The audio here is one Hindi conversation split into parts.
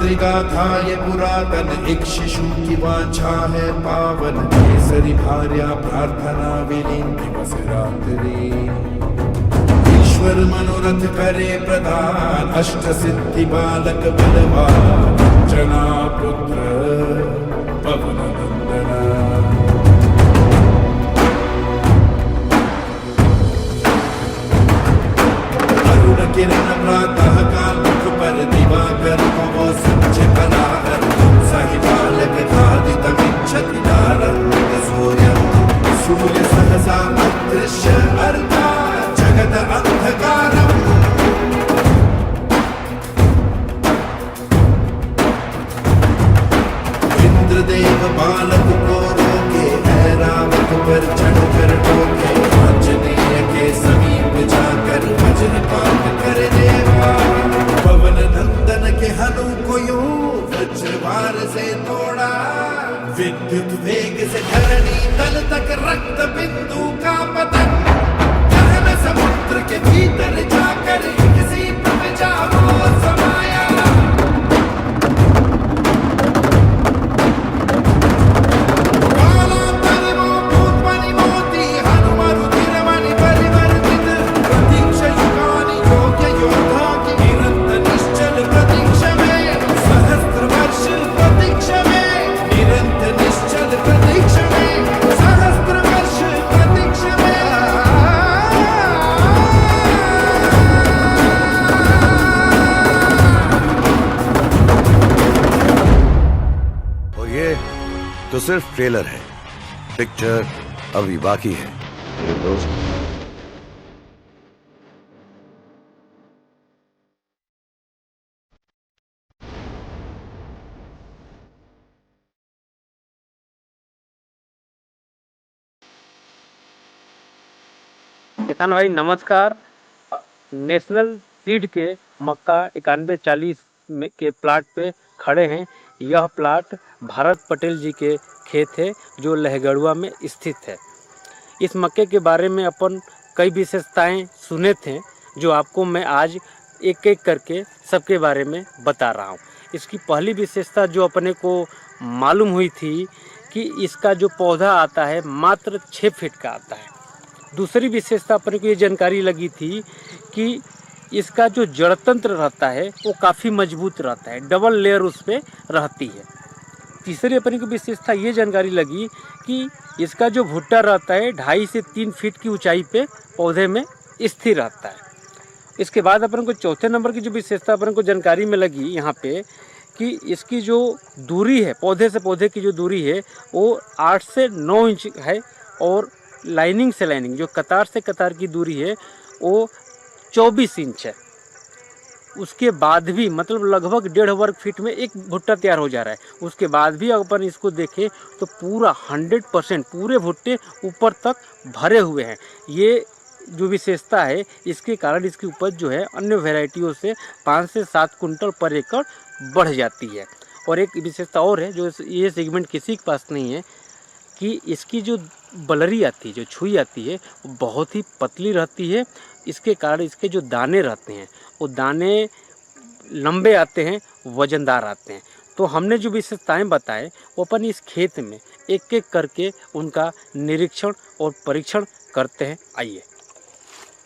मातृगाथा ये पुरातन एक शिशु की वांछा है पावन केसरी भार्या प्रार्थना विलीन दिवस रात्रि ईश्वर मनोरथ करे प्रदान अष्ट सिद्धि बालक बलवान जना पुत्र पवन नंदना किरण प्रातः काल मुख पर दिवाकर को सच कलाहर सहि बालक खादित मिच्छति नारंग सूर्य सूर्य सहसा अदृश्य अर्धा जगत अंधकारम इंद्रदेव बालक को रोके ऐरावत पर चढ़कर टोके आंजनेय के समीप जाकर वज्रपात कर देवा पवन नंदन के हनु को यूं वज्रवार से तोड़ा विद्युत वेग से धरणी तल तक रक्त बिंदु का पतन गहन समुद्र के भीतर जाकर किसी पे जाओ समाया तो सिर्फ ट्रेलर है, पिक्चर अभी बाकी है मेरे दोस्त। किसान भाई नमस्कार। नेशनल सीड के मक्का 9140 के प्लाट पे खड़े हैं। यह प्लाट भारत पटेल जी के खेत है जो लहगड़ुआ में स्थित है। इस मक्के के बारे में अपन कई विशेषताएं सुने थे जो आपको मैं आज एक एक करके सबके बारे में बता रहा हूं। इसकी पहली विशेषता जो अपने को मालूम हुई थी कि इसका जो पौधा आता है मात्र 6 फीट का आता है। दूसरी विशेषता अपने को ये जानकारी लगी थी कि इसका जो जड़ तंत्र रहता है वो काफ़ी मजबूत रहता है, डबल लेयर उस पर रहती है। तीसरी अपने को विशेषता ये जानकारी लगी कि इसका जो भुट्टा रहता है 2.5 से 3 फीट की ऊंचाई पे पौधे में स्थिर रहता है। इसके बाद अपन को चौथे नंबर की जो विशेषता अपन को जानकारी में लगी यहाँ पे कि इसकी जो दूरी है, पौधे से पौधे की जो दूरी है वो 8 से 9 इंच है और लाइनिंग से लाइनिंग जो कतार से कतार की दूरी है वो 24 इंच है। उसके बाद भी मतलब लगभग 1.5 वर्ग फीट में एक भुट्टा तैयार हो जा रहा है। उसके बाद भी अपन इसको देखें तो पूरा 100% पूरे भुट्टे ऊपर तक भरे हुए हैं। ये जो विशेषता है इसके कारण इसकी उपज जो है अन्य वैरायटियों से 5 से 7 कुंटल पर एकड़ बढ़ जाती है। और एक विशेषता और है जो ये सेगमेंट किसी के पास नहीं है कि इसकी जो बलरी आती है, जो छुई आती है वो बहुत ही पतली रहती है। इसके कारण इसके जो दाने रहते हैं वो दाने लंबे आते हैं, वजनदार आते हैं। तो हमने जो विशेषताएं बताए वो अपन इस खेत में एक एक करके उनका निरीक्षण और परीक्षण करते हैं। आइए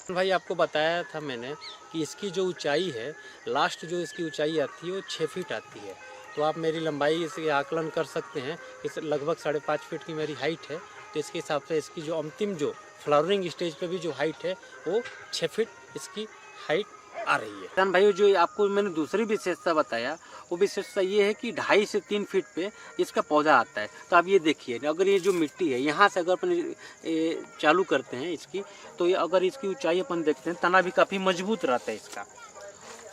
भाई, आपको बताया था मैंने कि इसकी जो ऊंचाई है, लास्ट जो इसकी ऊंचाई आती है वो 6 फीट आती है। तो आप मेरी लंबाई इसके आकलन कर सकते हैं कि लगभग 5.5 फीट की मेरी हाइट है। तो इसके हिसाब से इसकी जो अंतिम जो फ्लावरिंग स्टेज पे भी जो हाइट है वो 6 फीट इसकी हाइट आ रही है। किसान भाई, जो आपको मैंने दूसरी विशेषता बताया वो विशेषता ये है कि 2.5 से 3 फीट पे इसका पौधा आता है। तो आप ये देखिए, अगर ये जो मिट्टी है यहाँ से अगर अपन चालू करते हैं इसकी, तो ये अगर इसकी ऊंचाई अपन देखते हैं तना भी काफ़ी मजबूत रहता है इसका।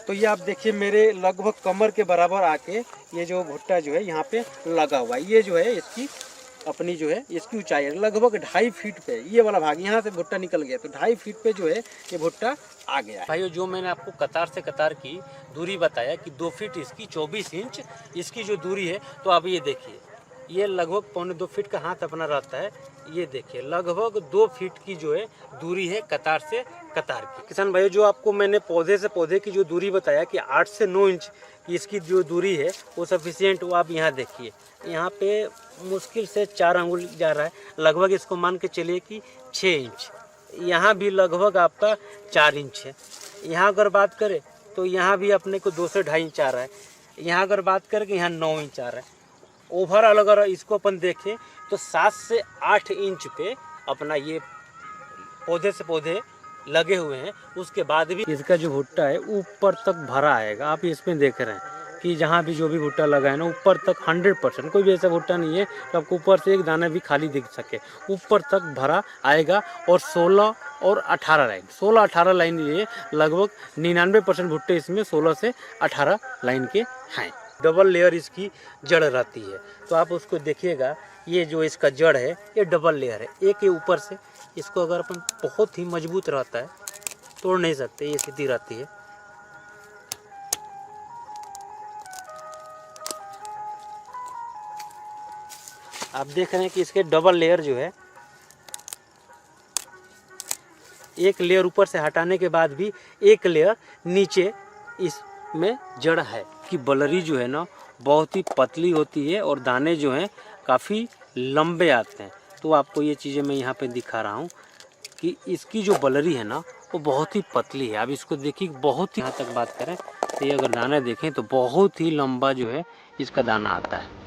तो ये आप देखिए मेरे लगभग कमर के बराबर आके ये जो भुट्टा जो है यहाँ पे लगा हुआ है। ये जो है इसकी अपनी जो है इसकी ऊंचाई है लगभग 2.5 फीट पे। ये वाला भाग यहाँ से भुट्टा निकल गया तो 2.5 फीट पे जो है ये भुट्टा आ गया। भाइयों, जो मैंने आपको कतार से कतार की दूरी बताया कि 2 फीट इसकी 24 इंच इसकी जो दूरी है, तो आप ये देखिए ये लगभग 1.25 फीट का हाथ अपना रहता है। ये देखिए लगभग 2 फीट की जो है दूरी है कतार से कतार की। किसान भाई जो आपको मैंने पौधे से पौधे की जो दूरी बताया कि 8 से 9 इंच की इसकी जो दूरी है वो सफिशियंट, वो आप यहाँ देखिए। यहाँ पे मुश्किल से 4 अंगुल जा रहा है, लगभग इसको मान के चलिए कि 6 इंच। यहाँ भी लगभग आपका 4 इंच है। यहाँ अगर बात करें तो यहाँ भी अपने को 2 से 2.5 इंच आ रहा है। यहाँ अगर बात करें कि यहाँ 9 इंच आ रहा है। ओवरऑल अगर इसको अपन देखें तो 7 से 8 इंच पे अपना ये पौधे से पौधे लगे हुए हैं। उसके बाद भी इसका जो भुट्टा है ऊपर तक भरा आएगा। आप इसमें देख रहे हैं कि जहाँ भी जो भी भुट्टा लगा है ना ऊपर तक 100%, कोई भी ऐसा भुट्टा नहीं है कि आपको ऊपर से एक दाना भी खाली दिख सके, ऊपर तक भरा आएगा। और 16 और 18 लाइन, 16-18 लाइन, ये लगभग 99% भुट्टे इसमें 16 से 18 लाइन के हैं। डबल लेयर इसकी जड़ रहती है, तो आप उसको देखिएगा। ये जो इसका जड़ है ये डबल लेयर है, एक के ऊपर से। इसको अगर अपन बहुत ही मजबूत रहता है, तोड़ नहीं सकते, ये सीधी रहती है। आप देख रहे हैं कि इसके डबल लेयर जो है, एक लेयर ऊपर से हटाने के बाद भी एक लेयर नीचे इसमें जड़ है कि बलरी जो है ना बहुत ही पतली होती है और दाने जो हैं काफ़ी लंबे आते हैं। तो आपको ये चीज़ें मैं यहाँ पे दिखा रहा हूँ कि इसकी जो बलरी है ना वो बहुत ही पतली है। अब इसको देखिए, बहुत ही यहाँ तक बात करें तो ये अगर दाना देखें तो बहुत ही लंबा जो है इसका दाना आता है।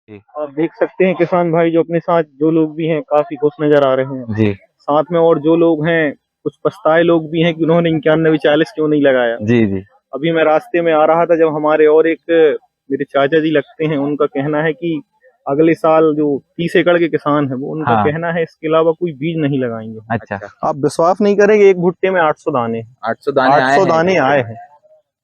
आप देख सकते हैं किसान भाई जो अपने साथ जो लोग भी हैं काफी खुश नजर आ रहे हैं जी साथ में। और जो लोग हैं कुछ पछताए लोग भी हैं कि उन्होंने 91-40 क्यों नहीं लगाया। जी जी अभी मैं रास्ते में आ रहा था, जब हमारे और एक मेरे चाचा जी लगते हैं, उनका कहना है कि अगले साल जो 30 एकड़ के किसान है वो उनका हाँ। कहना है इसके अलावा कोई बीज नहीं लगाएंगे। अच्छा। आप विश्वास नहीं करेंगे, एक भुट्टे में 800 दाने 800 दाने आए हैं।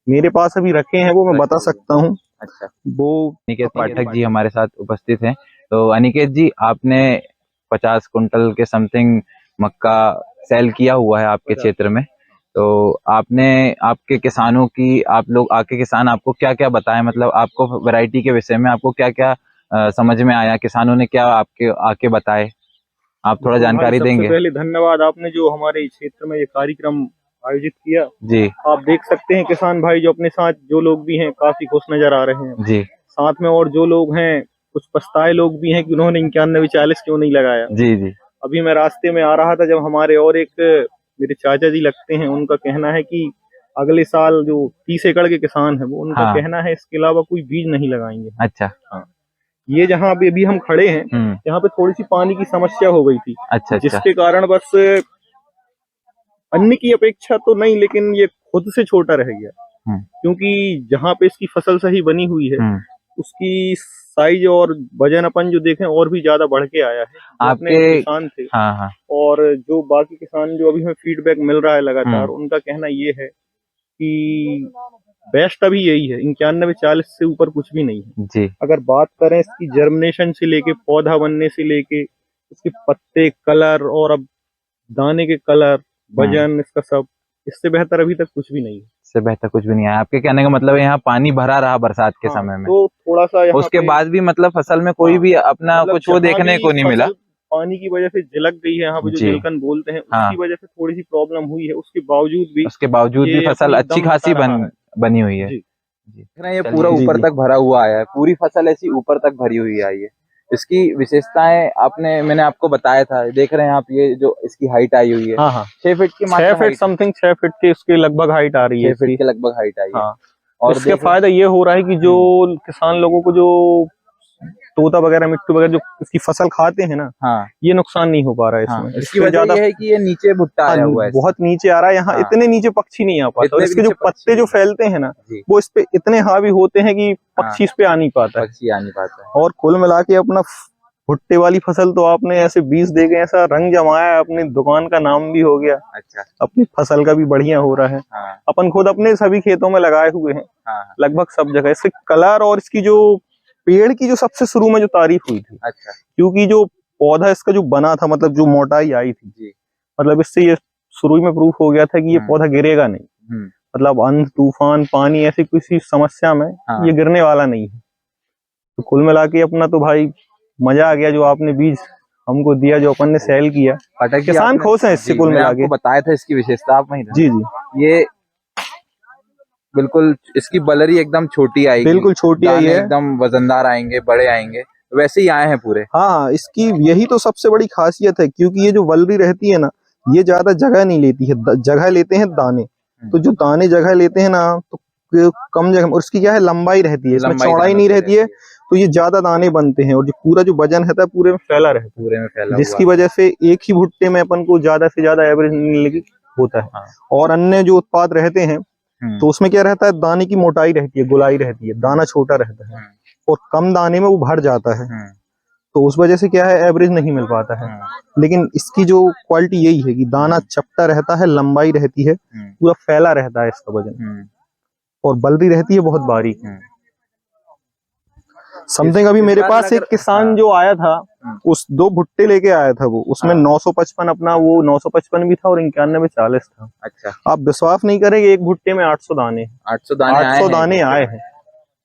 मेरे पास अभी रखे हैं, वो मैं बता सकता हूँ। अच्छा, वो अनिकेत पाठक जी हमारे साथ उपस्थित हैं। तो अनिकेत जी, आपने 50 कुंटल के समथिंग मक्का सेल किया हुआ है आपके क्षेत्र में। तो आपने आपके किसानों की, आप लोग आके किसान आपको क्या क्या बताएं, मतलब आपको वैरायटी के विषय में आपको क्या क्या समझ में आया, किसानों ने क्या आपके आके बताए, आप थोड़ा जानकारी सबसे देंगे? पहले धन्यवाद, आपने जो हमारे क्षेत्र में ये कार्यक्रम आयोजित किया। जी आप देख सकते हैं किसान भाई जो अपने साथ जो लोग भी हैं काफी खुश नजर आ रहे हैं। जी साथ में और जो लोग हैं कुछ पछताए लोग भी हैं कि उन्होंने 91-40 क्यों नहीं लगाया। जी जी अभी मैं रास्ते में आ रहा था, जब हमारे और एक मेरे चाचा जी लगते हैं, उनका कहना है कि अगले साल जो 30 एकड़ के किसान है वो उनका हाँ। कहना है इसके अलावा कोई बीज नहीं लगाएंगे। अच्छा। ये जहाँ अभी हम खड़े हैं, यहाँ पे थोड़ी सी पानी की समस्या हो गई थी। अच्छा। जिसके कारण बस अन्य की अपेक्षा तो नहीं, लेकिन ये खुद से छोटा रह गया। क्योंकि जहाँ पे इसकी फसल सही बनी हुई है उसकी साइज और वजनपन जो देखें और भी ज्यादा बढ़ के आया है। आपके किसान थे। हाँ। और जो बाकी किसान जो अभी हमें फीडबैक मिल रहा है लगातार, उनका कहना ये है कि बेस्ट अभी यही है, 91-40 से ऊपर कुछ भी नहीं है जी। अगर बात करें इसकी जर्मिनेशन से लेके, पौधा बनने से लेके, इसके पत्ते कलर और अब दाने के कलर, वजन, इसका सब, इससे बेहतर अभी तक कुछ भी नहीं है। इससे बेहतर कुछ भी नहीं है। आपके कहने का मतलब है यहाँ पानी भरा रहा बरसात के समय में, तो थोड़ा सा उसके बाद भी मतलब फसल में कोई भी अपना मतलब कुछ वो देखने को नहीं मिला। पानी की वजह से झिलक गई है, यहाँ पे जो जिलकन बोलते हैं, उसकी वजह से थोड़ी सी प्रॉब्लम हुई है। उसके बावजूद भी फसल अच्छी खासी बनी हुई है। देख रहे हैं ये पूरा ऊपर तक भरा हुआ आया है, पूरी फसल ऐसी ऊपर तक भरी हुई आई है। इसकी विशेषताएं मैंने आपको बताया था। देख रहे हैं आप, ये जो इसकी हाइट आई हुई है 6 फीट की, 6 फीट समथिंग, 6 फीट की इसकी लगभग हाइट आ रही है। 6 फीट के लगभग हाइट आई है। और इसके फायदा ये हो रहा है कि जो किसान लोगों को जो तोता वगैरह, मिट्टू वगैरह जो इसकी फसल खाते हैं ना, ये नुकसान नहीं हो पा रहा है इसमें। इसकी वजह ये है कि ये नीचे भुट्टा आया हुआ है, बहुत नीचे आ रहा है। यहाँ इतने नीचे पक्षी नहीं आ पाते, और इसके जो पत्ते जो फैलते हैं ना वो इस पे इतने हावी होते हैं कि पक्षी इस पे आ नहीं पाता है। और कुल मिला के अपना भुट्टे वाली फसल तो आपने ऐसे 20 दे गए, ऐसा रंग जमाया है, अपनी दुकान का नाम भी हो गया। अच्छा। अपनी फसल का भी बढ़िया हो रहा है। अपन खुद अपने सभी खेतों में लगाए हुए हैं, लगभग सब जगह। इसके कलर और इसकी जो पेड़ की जो सबसे शुरू में जो तारीफ हुई थी, क्योंकि जो पौधा इसका जो बना था, मतलब जो मोटाई आई थी, मतलब इससे ये शुरू में प्रूफ हो गया था कि ये पौधा गिरेगा नहीं, मतलब अंध तूफान पानी ऐसी किसी समस्या में ये गिरने वाला नहीं है। तो कुल मिला के अपना तो भाई मजा आ गया, जो आपने बीज हमको दिया, जो अपन ने सेल किया, किसान खुश है इससे। कुल मिला के बताया था इसकी विशेषता आप वहीं जी जी, ये बिल्कुल इसकी बलरी एकदम छोटी आएगी, बिल्कुल छोटी आई है, एकदम वजनदार आएंगे, बड़े आएंगे, वैसे ही आए हैं पूरे। हाँ, इसकी यही तो सबसे बड़ी खासियत है, क्योंकि ये जो बलरी रहती है ना, ये ज्यादा जगह नहीं लेती है, जगह लेते हैं दाने। तो जो दाने जगह लेते हैं ना, तो कम जगह, और इसकी क्या है लंबाई रहती है, इसमें चौड़ाई नहीं रहती है, तो ये ज्यादा दाने बनते हैं, और जो पूरा जो वजन रहता है पूरे में फैला रहता है, पूरे में फैला, जिसकी वजह से एक ही भुट्टे में अपन को ज्यादा से ज्यादा एवरेज मिलने की होता है। और अन्य जो उत्पाद रहते हैं तो उसमें क्या रहता है, दाने की मोटाई रहती है, गोलाई रहती है, दाना छोटा रहता है, और कम दाने में वो भर जाता है, तो उस वजह से क्या है एवरेज नहीं मिल पाता है। लेकिन इसकी जो क्वालिटी यही है कि दाना चपटा रहता है, लंबाई रहती है, पूरा फैला रहता है इसका वजन, और बलरी रहती है बहुत बारीक। समथिंग अभी मेरे पास एक किसान जो आया था, उस 2 भुट्टे लेके आया था, वो उसमें 955 अपना, वो 955 भी था और 9140 था। अच्छा, आप विश्वास नहीं करेंगे, एक भुट्टे में 800 दाने 800 दाने आए हैं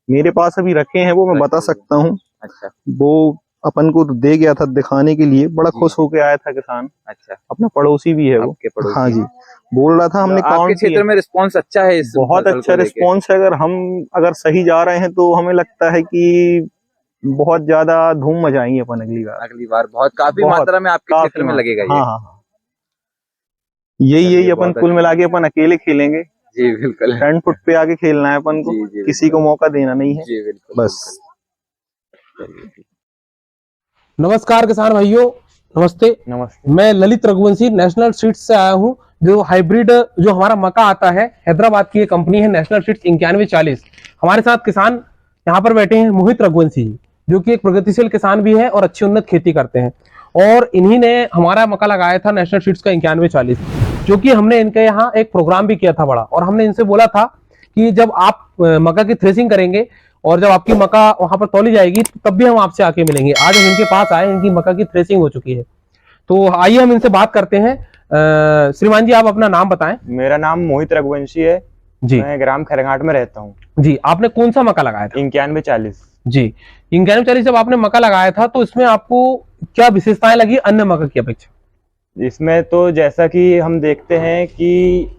मेरे पास, अभी रखे हैं, वो मैं बता सकता हूँ। अच्छा, वो अपन को दे गया था दिखाने के लिए, बड़ा खुश होके आया था किसान। अच्छा, अपना पड़ोसी भी है वो, हाँ जी, बोल रहा था हमने आपके क्षेत्र में रिस्पांस अच्छा है, इस बहुत अच्छा रिस्पांस है। अगर सही जा रहे हैं तो हमें लगता है कि बहुत ज्यादा धूम मचाएंगे अपन अगली बार बहुत काफी मात्रा में आपके क्षेत्र में लगेगा ये। हाँ, यही अपन कुल मिला के अपन अकेले खेलेंगे जी, बिल्कुल 10 फुट पे आके खेलना है अपन को, किसी को मौका देना नहीं है जी, बिल्कुल, बस। नमस्कार किसान भाइयों, नमस्ते। मैं ललित रघुवंशी नेशनल सीड्स से आया हूं। जो हाइब्रिड जो हमारा मक्का आता है, हैदराबाद की ये कंपनी है नेशनल सीड्स 9140। हमारे साथ किसान यहाँ पर बैठे हैं मोहित रघुवंशी जी, जो कि एक प्रगतिशील किसान भी है और अच्छी उन्नत खेती करते हैं, और इन्हीं ने हमारा मक्का लगाया था नेशनल सीड्स का 9140, जो कि हमने इनके यहाँ एक प्रोग्राम भी किया था बड़ा, और हमने इनसे बोला था कि जब आप मक्का की थ्रेसिंग करेंगे और जब आपकी मक्का वहां पर तौली जाएगी तब भी हम आपसे आके मिलेंगे। आज हम इनके पास आए, इनकी मक्का की थ्रेसिंग हो चुकी है, तो आइए हम इनसे बात करते हैं। श्रीमान जी, आप अपना नाम बताएं। मेरा नाम मोहित रघुवंशी है जी, मैं ग्राम खैरघाट में रहता हूँ जी। आपने कौन सा मक्का लगाया था? 9140 जी। 9140 जब आपने मक्का लगाया था तो इसमें आपको क्या विशेषताएं लगी अन्य मक्का की अपेक्षा? इसमें तो जैसा कि हम देखते हैं कि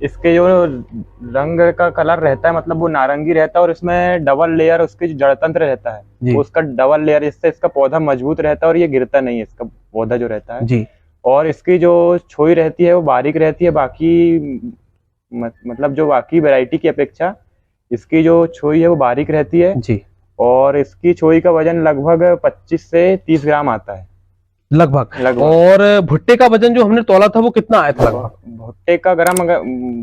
इसके जो रंग का कलर रहता है, मतलब वो नारंगी रहता है, और इसमें डबल लेयर उसके जो जड़ तंत्र रहता है उसका डबल लेयर, इससे इसका पौधा मजबूत रहता है और ये गिरता नहीं है, इसका पौधा जो रहता है जी। और इसकी जो छोई रहती है वो बारीक रहती है, बाकी मतलब जो बाकी वैरायटी की अपेक्षा इसकी जो छोई है वो बारीक रहती है जी, और इसकी छोई का वजन लगभग 25 से 30 ग्राम आता है लगभग। और भुट्टे का वजन जो हमने तोला था वो कितना आया था लगभग? भुट्टे का ग्राम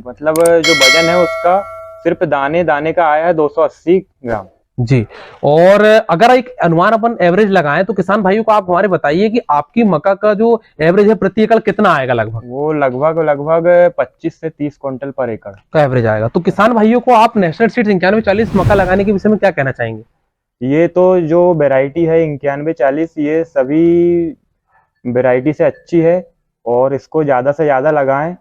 मतलब जो वजन है उसका सिर्फ दाने दाने का आया है 280 ग्राम जी। और अगर एक अनुमान अपन एवरेज लगाएं तो किसान भाइयों को आप हमारे बताइए कि आपकी मक्का का जो एवरेज है प्रति एकड़ कितना आएगा लगभग? वो लगभग 25 से 30 क्विंटल पर एकड़ का एवरेज आएगा। तो किसान भाइयों को आप नेशनल सीड्स 9140 मक्का लगाने के विषय में क्या कहना चाहेंगे? ये तो जो वेराइटी है 9140 ये सभी वेराइटी से अच्छी है और इसको ज्यादा से ज्यादा लगाएं,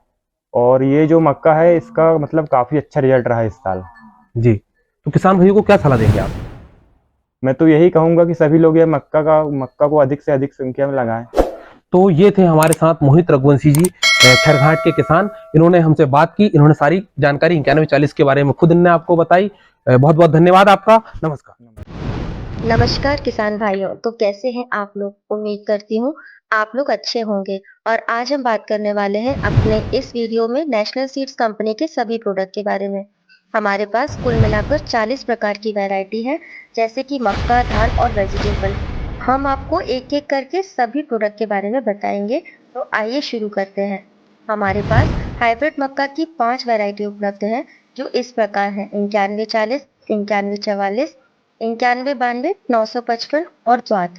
और ये जो मक्का है इसका मतलब काफी अच्छा रिजल्ट रहा है इस साल जी। तो किसान भाइयों को क्या सलाह देंगे आप? मैं तो यही कहूंगा कि सभी लोग ये मक्का को अधिक से अधिक संख्या में लगाएं। तो ये थे हमारे साथ मोहित रघुवंशी जी, खैरघाट के किसान। इन्होंने हमसे बात की, इन्होंने सारी जानकारी 9140 के बारे में खुद इन्होंने आपको बताई। बहुत बहुत धन्यवाद आपका। नमस्कार। नमस्कार किसान भाइयों, तो कैसे हैं आप लोग? उम्मीद करती हूँ आप लोग अच्छे होंगे। और आज हम बात करने वाले हैं अपने इस वीडियो में नेशनल सीड्स कंपनी के सभी प्रोडक्ट के बारे में। हमारे पास कुल मिलाकर 40 प्रकार की वैरायटी है, जैसे कि मक्का, धान और वेजिटेबल। हम आपको एक एक करके सभी प्रोडक्ट के बारे में बताएंगे, तो आइए शुरू करते हैं। हमारे पास हाइब्रिड मक्का की 5 वैरायटी उपलब्ध है, जो इस प्रकार है: 9140, 9144, 9192, 955 और स्वाद।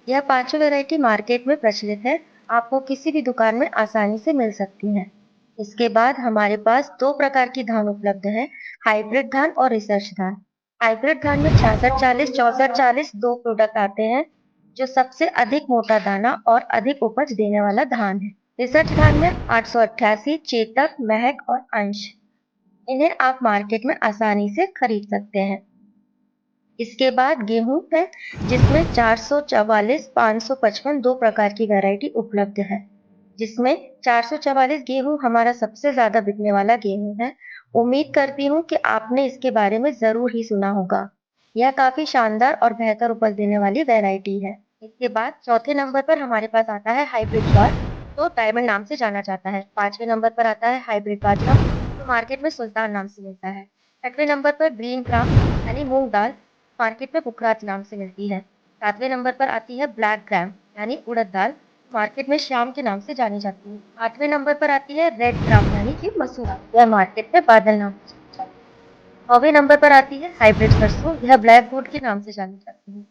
यह पांचों वैरायटी मार्केट में प्रचलित है, आपको किसी भी दुकान में आसानी से मिल सकती हैं। इसके बाद हमारे पास 2 प्रकार की धान उपलब्ध है, हाइब्रिड धान और रिसर्च धान। हाइब्रिड धान में 6640, 6440 2 प्रोडक्ट आते हैं, जो सबसे अधिक मोटा दाना और अधिक उपज देने वाला धान है। रिसर्च धान्य 888, चेतक, महक और अंश। इन्हें आप मार्केट में आसानी से खरीद सकते हैं। इसके बाद गेहूं है, जिसमें 444, 555 दो प्रकार की वैरायटी उपलब्ध है, जिसमें 444 गेहूं हमारा सबसे ज्यादा बिकने वाला गेहूं है। उम्मीद करती हूँ कि आपने इसके बारे में जरूर ही सुना होगा। यह काफी शानदार और बेहतर उपज देने वाली वैरायटी है। इसके बाद चौथे नंबर पर हमारे पास आता है हाइब्रिड ज्वार, तो डायमंड नाम से जाना जाता है। 5वें नंबर पर आता है हाइब्रिड बाजरा, तो मार्केट में सुल्तान नाम से मिलता है। 6वें नंबर पर ग्रीन ग्राम यानी मूंग दाल, मार्केट में पुखराज नाम से मिलती है। 7वें नंबर पर आती है ब्लैक ग्राम यानी उड़द दाल, मार्केट में श्याम के नाम से जानी जाती है। 8वें नंबर पर आती है रेड ग्राम यानी कि मसूर दाल, यह मार्केट में बादल नाम से जानी जाती है। 9वें नंबर पर आती है हाइब्रिड सरसों, यह ब्लैक गोल्ड के नाम से जानी जाती है।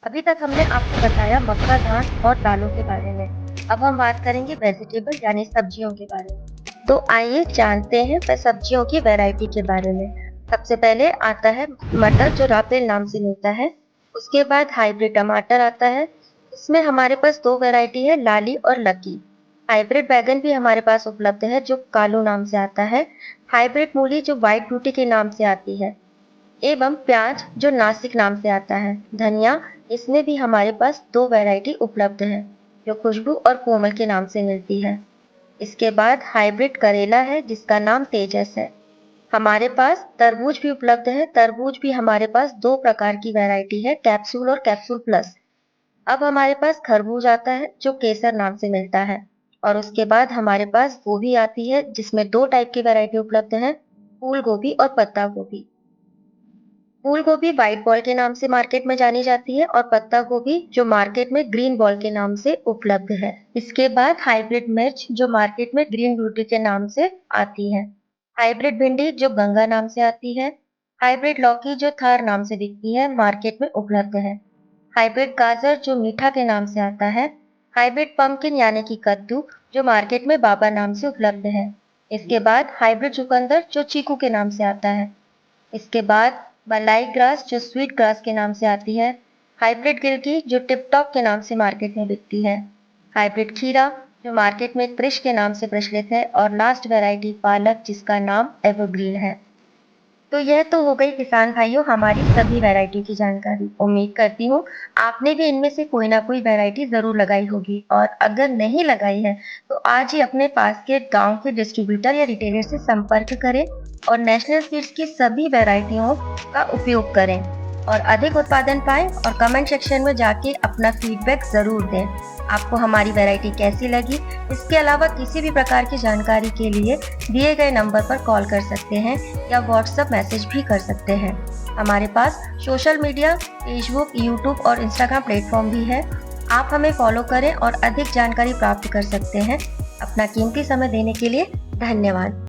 अभी तक हमने आपको बताया मक्का, धान और दालों के बारे में। अब हम बात करेंगे वेजिटेबल यानी सब्जियों के बारे में। तो आइए जानते हैं सब्जियों की वैरायटी के बारे में। सबसे पहले आता है मटर, जो रापेल नाम से मिलता है। उसके बाद हाइब्रिड टमाटर आता है, इसमें हमारे पास दो वैरायटी है, लाली और लकी। हाइब्रिड बैगन भी हमारे पास उपलब्ध है, जो कालू नाम से आता है। हाइब्रिड मूली जो व्हाइट ब्यूटी के नाम से आती है, एवं प्याज जो नासिक नाम से आता है। धनिया, इसमें भी हमारे पास दो वैरायटी उपलब्ध है, जो खुशबू और कोमल के नाम से मिलती है। इसके बाद हाइब्रिड करेला है, जिसका नाम तेजस है। हमारे पास तरबूज भी उपलब्ध है। तरबूज भी हमारे पास दो प्रकार की वैरायटी है, कैप्सूल और कैप्सूल प्लस। अब हमारे पास खरबूज आता है, जो केसर नाम से मिलता है। और उसके बाद हमारे पास गोभी आती है, जिसमें दो टाइप की वैरायटी उपलब्ध है, फूल गोभी और पत्ता गोभी। फूल गोभी व्हाइट बॉल के नाम से मार्केट में जानी जाती है, और पत्ता गोभी जो मार्केट में ग्रीन बॉल के नाम से उपलब्ध है। इसके बाद हाइब्रिड मिर्च, जो मार्केट में ग्रीन ब्यूटी के नाम से आती है। हाइब्रिड भिंडी, जो गंगा नाम से आती है। हाइब्रिड लौकी, जो थार नाम से बिकती है, मार्केट में उपलब्ध है। हाइब्रिड गाजर, जो मीठा के नाम से आता है। हाइब्रिड पंपकिन यानी कि कद्दू, जो मार्केट में बाबा नाम से उपलब्ध है। इसके बाद हाइब्रिड चुकंदर, जो चीकू के नाम से आता है। इसके बाद मलाई ग्रास, जो स्वीट ग्रास के नाम से आती है। हाइब्रिड गिलकी, जो टिप टॉप के नाम से मार्केट में बिकती है। हाइब्रिड खीरा, जो मार्केट में कृष के नाम से प्रचलित है। और लास्ट वैरायटी पालक, जिसका नाम एवरग्रीन है। तो यह तो हो गई किसान भाइयों हमारी सभी वैरायटी की जानकारी। उम्मीद करती हूँ आपने भी इनमें से कोई ना कोई वैरायटी जरूर लगाई होगी, और अगर नहीं लगाई है तो आज ही अपने पास के गांव के डिस्ट्रीब्यूटर या रिटेलर से संपर्क करें और नेशनल सीड्स की सभी वैरायटियों का उपयोग करें और अधिक उत्पादन पाएं। और कमेंट सेक्शन में जाके अपना फीडबैक जरूर दें। आपको हमारी वैरायटी कैसी लगी? इसके अलावा किसी भी प्रकार की जानकारी के लिए दिए गए नंबर पर कॉल कर सकते हैं या व्हाट्सएप मैसेज भी कर सकते हैं। हमारे पास सोशल मीडिया, फेसबुक, यूट्यूब और इंस्टाग्राम प्लेटफॉर्म भी है। आप हमें फॉलो करें और अधिक जानकारी प्राप्त कर सकते हैं। अपना कीमती समय देने के लिए धन्यवाद।